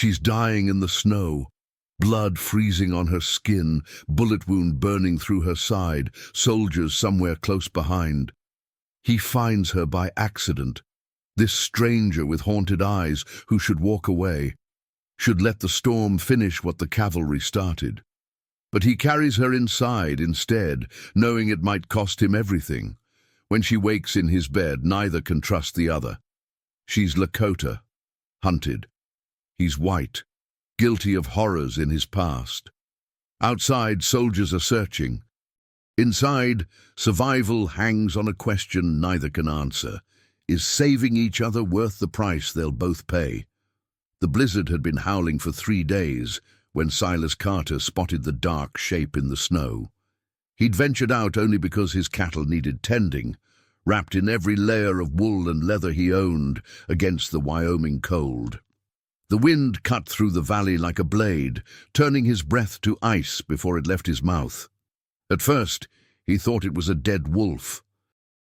She's dying in the snow, blood freezing on her skin, bullet wound burning through her side, soldiers somewhere close behind. He finds her by accident, this stranger with haunted eyes who should walk away, should let the storm finish what the cavalry started. But he carries her inside instead, knowing it might cost him everything. When she wakes in his bed, neither can trust the other. She's Lakota, hunted. He's white, guilty of horrors in his past. Outside, soldiers are searching. Inside, survival hangs on a question neither can answer. Is saving each other worth the price they'll both pay? The blizzard had been howling for 3 days when Silas Carter spotted the dark shape in the snow. He'd ventured out only because his cattle needed tending, wrapped in every layer of wool and leather he owned against the Wyoming cold. The wind cut through the valley like a blade, turning his breath to ice before it left his mouth. At first, he thought it was a dead wolf.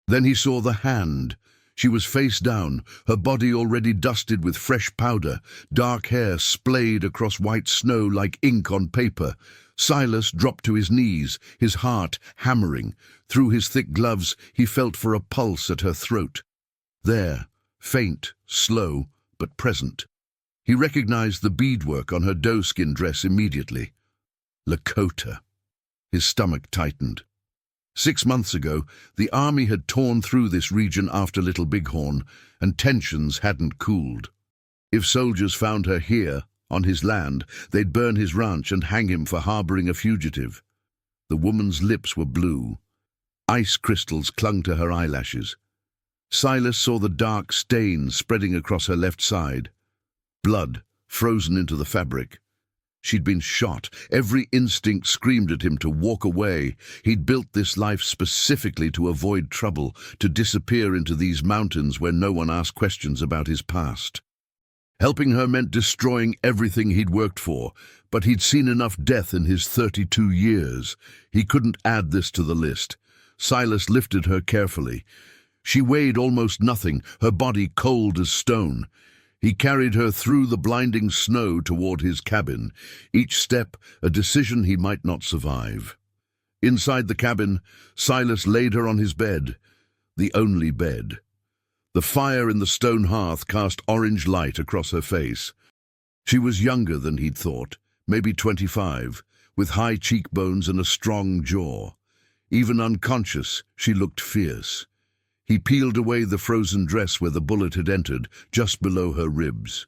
Then he saw the hand. She was face down, her body already dusted with fresh powder, dark hair splayed across white snow like ink on paper. Silas dropped to his knees, his heart hammering. Through his thick gloves, he felt for a pulse at her throat. There, faint, slow, but present. He recognized the beadwork on her doeskin dress immediately. Lakota. His stomach tightened. 6 months ago, the army had torn through this region after Little Bighorn, and tensions hadn't cooled. If soldiers found her here, on his land, they'd burn his ranch and hang him for harboring a fugitive. The woman's lips were blue. Ice crystals clung to her eyelashes. Silas saw the dark stains spreading across her left side. Blood, frozen into the fabric. She'd been shot. Every instinct screamed at him to walk away. He'd built this life specifically to avoid trouble, to disappear into these mountains where no one asked questions about his past. Helping her meant destroying everything he'd worked for, but he'd seen enough death in his 32 years. He couldn't add this to the list. Silas lifted her carefully. She weighed almost nothing, her body cold as stone. He carried her through the blinding snow toward his cabin, each step a decision he might not survive. Inside the cabin, Silas laid her on his bed, the only bed. The fire in the stone hearth cast orange light across her face. She was younger than he'd thought, maybe 25, with high cheekbones and a strong jaw. Even unconscious, she looked fierce. He peeled away the frozen dress where the bullet had entered, just below her ribs.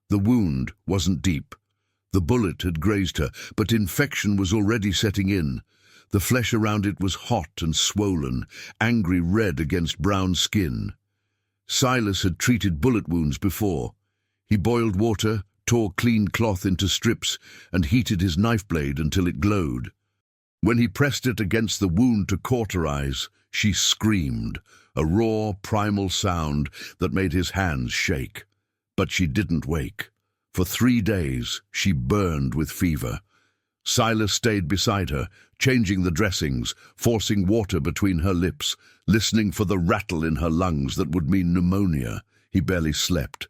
The wound wasn't deep. The bullet had grazed her, but infection was already setting in. The flesh around it was hot and swollen, angry red against brown skin. Silas had treated bullet wounds before. He boiled water, tore clean cloth into strips, and heated his knife blade until it glowed. When he pressed it against the wound to cauterize, she screamed, a raw, primal sound that made his hands shake. But she didn't wake. For 3 days, she burned with fever. Silas stayed beside her, changing the dressings, forcing water between her lips, listening for the rattle in her lungs that would mean pneumonia. He barely slept.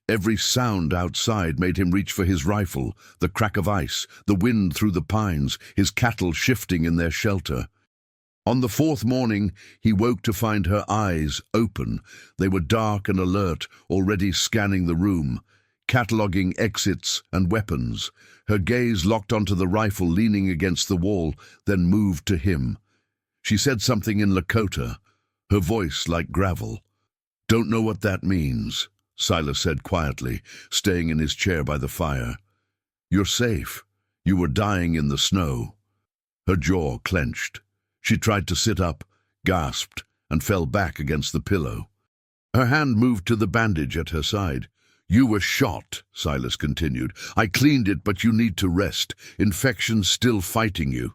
Every sound outside made him reach for his rifle, the crack of ice, the wind through the pines, his cattle shifting in their shelter. On the 4th morning, he woke to find her eyes open. They were dark and alert, already scanning the room, cataloguing exits and weapons. Her gaze locked onto the rifle leaning against the wall, then moved to him. She said something in Lakota, her voice like gravel. "Don't know what that means," Silas said quietly, staying in his chair by the fire. "You're safe. You were dying in the snow." Her jaw clenched. She tried to sit up, gasped, and fell back against the pillow. Her hand moved to the bandage at her side. "You were shot," Silas continued. "I cleaned it, but you need to rest. Infection's still fighting you."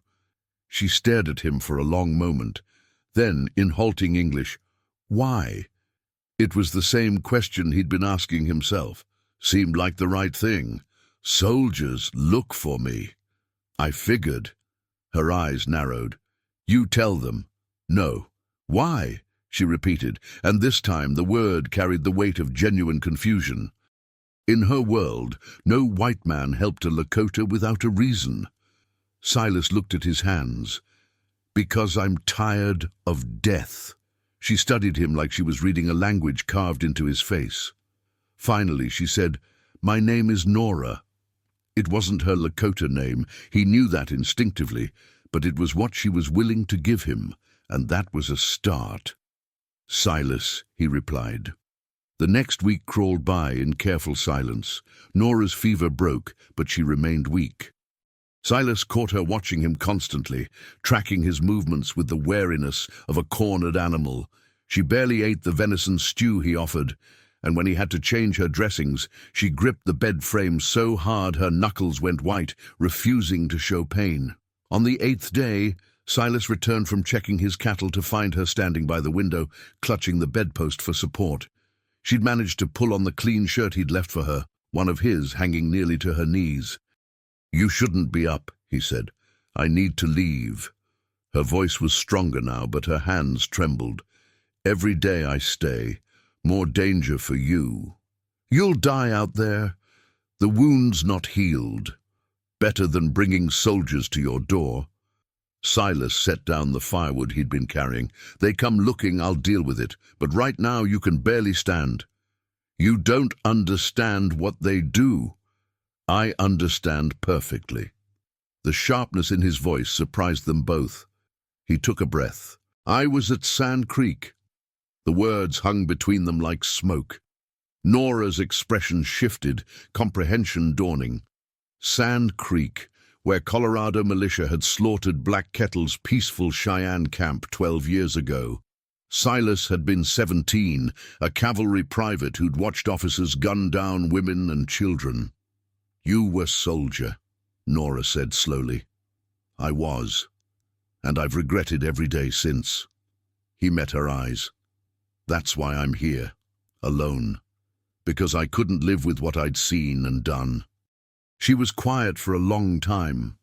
She stared at him for a long moment. Then, in halting English, "Why?" It was the same question he'd been asking himself. Seemed like the right thing. "Soldiers look for me." "I figured." Her eyes narrowed. "You tell them." "No." "Why?" she repeated, and this time the word carried the weight of genuine confusion. In her world, no white man helped a Lakota without a reason. Silas looked at his hands. "Because I'm tired of death." She studied him like she was reading a language carved into his face. Finally, she said, "My name is Nora." It wasn't her Lakota name, he knew that instinctively, but it was what she was willing to give him, and that was a start. "Silas," he replied. The next week crawled by in careful silence. Nora's fever broke, but she remained weak. Silas caught her watching him constantly, tracking his movements with the wariness of a cornered animal. She barely ate the venison stew he offered, and when he had to change her dressings, she gripped the bed frame so hard her knuckles went white, refusing to show pain. On the 8th day, Silas returned from checking his cattle to find her standing by the window, clutching the bedpost for support. She'd managed to pull on the clean shirt he'd left for her, one of his hanging nearly to her knees. "You shouldn't be up," he said. "I need to leave." Her voice was stronger now, but her hands trembled. "Every day I stay, more danger for you. You'll die out there. The wound's not healed. Better than bringing soldiers to your door." Silas set down the firewood he'd been carrying. "They come looking, I'll deal with it, but right now you can barely stand." "You don't understand what they do." "I understand perfectly." The sharpness in his voice surprised them both. He took a breath. "I was at Sand Creek." The words hung between them like smoke. Nora's expression shifted, comprehension dawning. Sand Creek, where Colorado militia had slaughtered Black Kettle's peaceful Cheyenne camp 12 years ago. Silas had been 17, a cavalry private who'd watched officers gun down women and children. "You were soldier," Nora said slowly. "I was, and I've regretted every day since." He met her eyes. "That's why I'm here, alone, because I couldn't live with what I'd seen and done." She was quiet for a long time.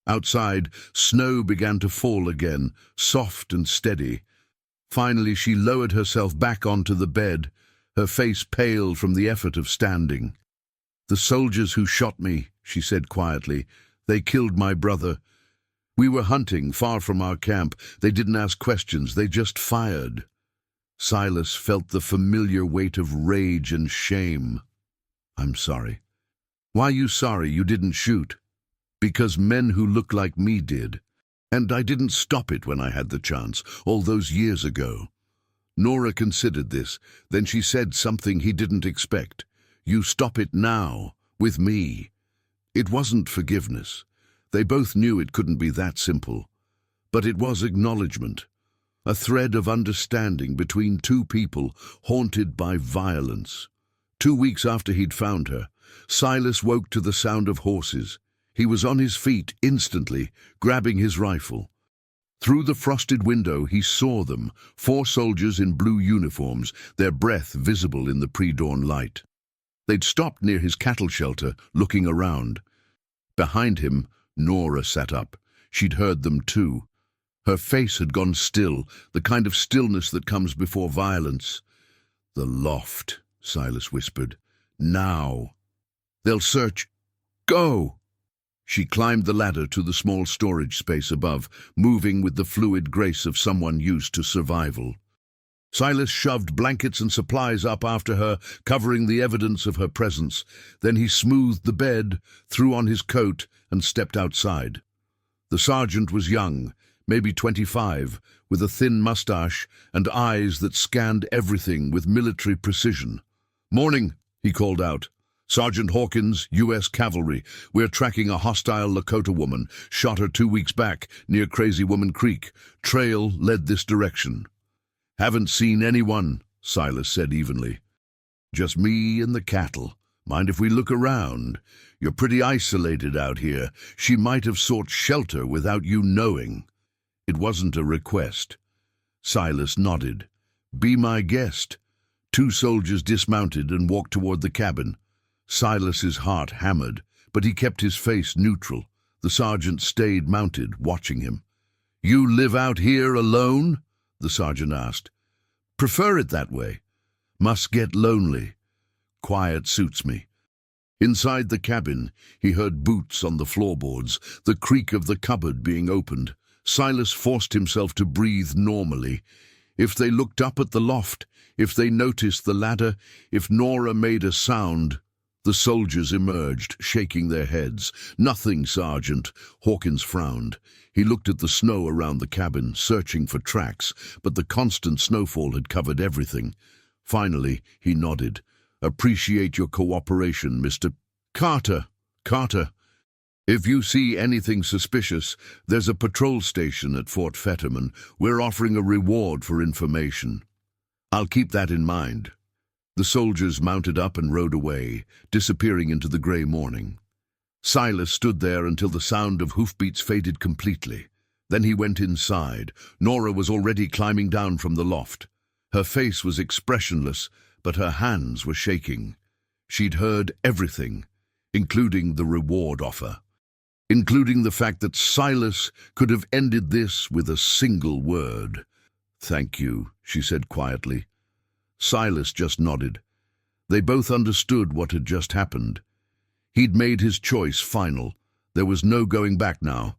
Outside, snow began to fall again, soft and steady. Finally, she lowered herself back onto the bed, her face pale from the effort of standing. "The soldiers who shot me," she said quietly, "they killed my brother. We were hunting far from our camp. They didn't ask questions, they just fired." Silas felt the familiar weight of rage and shame. "I'm sorry." "Why you sorry you didn't shoot?" "Because men who look like me did. And I didn't stop it when I had the chance, all those years ago." Nora considered this. Then she said something he didn't expect. "You stop it now, with me." It wasn't forgiveness. They both knew it couldn't be that simple. But it was acknowledgement. A thread of understanding between two people haunted by violence. 2 weeks after he'd found her, Silas woke to the sound of horses. He was on his feet instantly, grabbing his rifle. Through the frosted window he saw them, 4 soldiers in blue uniforms, their breath visible in the pre-dawn light. They'd stopped near his cattle shelter, looking around. Behind him, Nora sat up. She'd heard them too. Her face had gone still, the kind of stillness that comes before violence. "The loft," Silas whispered. "Now. They'll search. Go!" She climbed the ladder to the small storage space above, moving with the fluid grace of someone used to survival. Silas shoved blankets and supplies up after her, covering the evidence of her presence. Then he smoothed the bed, threw on his coat, and stepped outside. The sergeant was young, maybe 25, with a thin mustache and eyes that scanned everything with military precision. "Morning," he called out. "Sergeant Hawkins, U.S. Cavalry. We're tracking a hostile Lakota woman. Shot her 2 weeks back, near Crazy Woman Creek. Trail led this direction." "Haven't seen anyone," Silas said evenly. "Just me and the cattle. Mind if we look around? You're pretty isolated out here. She might have sought shelter without you knowing." It wasn't a request. Silas nodded. "Be my guest." 2 soldiers dismounted and walked toward the cabin. Silas's heart hammered, but he kept his face neutral. The sergeant stayed mounted, watching him. "You live out here alone?" the sergeant asked. "Prefer it that way." "Must get lonely." "Quiet suits me. Inside the cabin, he heard boots on the floorboards, the creak of the cupboard being opened. Silas forced himself to breathe normally. If they looked up at the loft, if they noticed the ladder, if Nora made a sound, the soldiers emerged, shaking their heads. "Nothing, Sergeant," Hawkins frowned. He looked at the snow around the cabin, searching for tracks, but the constant snowfall had covered everything. Finally, he nodded. "Appreciate your cooperation, Mr. Carter. Carter, if you see anything suspicious, there's a patrol station at Fort Fetterman. We're offering a reward for information." "I'll keep that in mind." The soldiers mounted up and rode away, disappearing into the grey morning. Silas stood there until the sound of hoofbeats faded completely. Then he went inside. Nora was already climbing down from the loft. Her face was expressionless, but her hands were shaking. She'd heard everything, including the reward offer, including the fact that Silas could have ended this with a single word. "Thank you," she said quietly. Silas just nodded. They both understood what had just happened. He'd made his choice final. There was no going back now.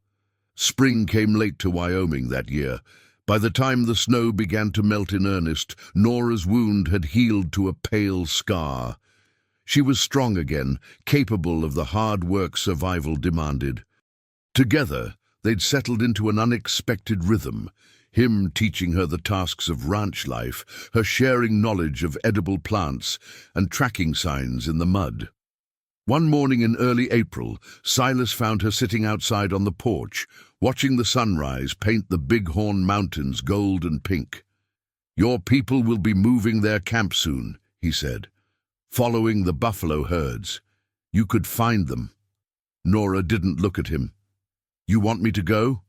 Spring came late to Wyoming that year. By the time the snow began to melt in earnest, Nora's wound had healed to a pale scar. She was strong again, capable of the hard work survival demanded. Together, they'd settled into an unexpected rhythm, him teaching her the tasks of ranch life, her sharing knowledge of edible plants and tracking signs in the mud. One morning in early April, Silas found her sitting outside on the porch, watching the sunrise paint the Bighorn Mountains gold and pink. "Your people will be moving their camp soon," he said, "following the buffalo herds. You could find them." Nora didn't look at him. "You want me to go?"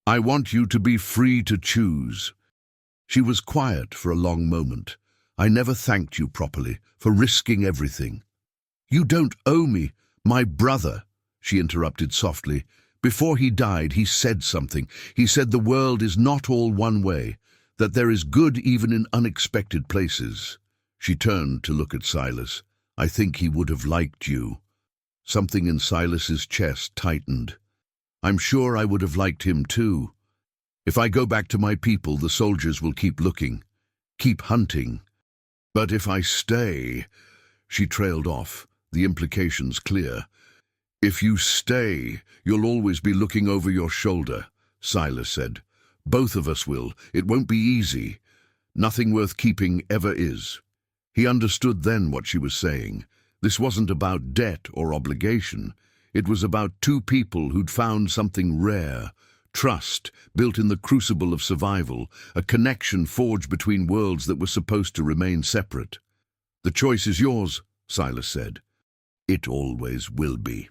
"I want you to be free to choose." She was quiet for a long moment. "I never thanked you properly for risking everything." "You don't owe me, my brother," she interrupted softly. "Before he died, he said something. He said the world is not all one way, that there is good even in unexpected places." She turned to look at Silas. "I think he would have liked you." Something in Silas's chest tightened. "I'm sure I would have liked him too. If I go back to my people, the soldiers will keep looking, keep hunting. But if I stay—" She trailed off, the implications clear. "If you stay, you'll always be looking over your shoulder," Silas said. "Both of us will. It won't be easy. Nothing worth keeping ever is." He understood then what she was saying. This wasn't about debt or obligation. It was about two people who'd found something rare, trust built in the crucible of survival, a connection forged between worlds that were supposed to remain separate. "The choice is yours," Silas said. "It always will be."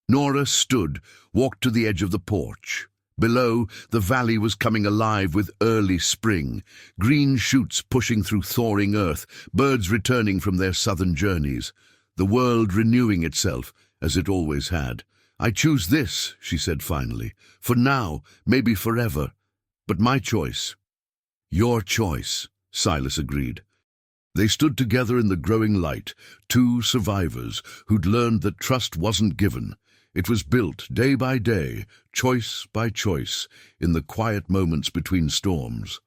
Nora stood, walked to the edge of the porch. Below, the valley was coming alive with early spring, green shoots pushing through thawing earth, birds returning from their southern journeys, the world renewing itself, as it always had. "I choose this," she said finally. "For now, maybe forever. But my choice." "Your choice," Silas agreed. They stood together in the growing light, two survivors who'd learned that trust wasn't given. It was built day by day, choice by choice, in the quiet moments between storms.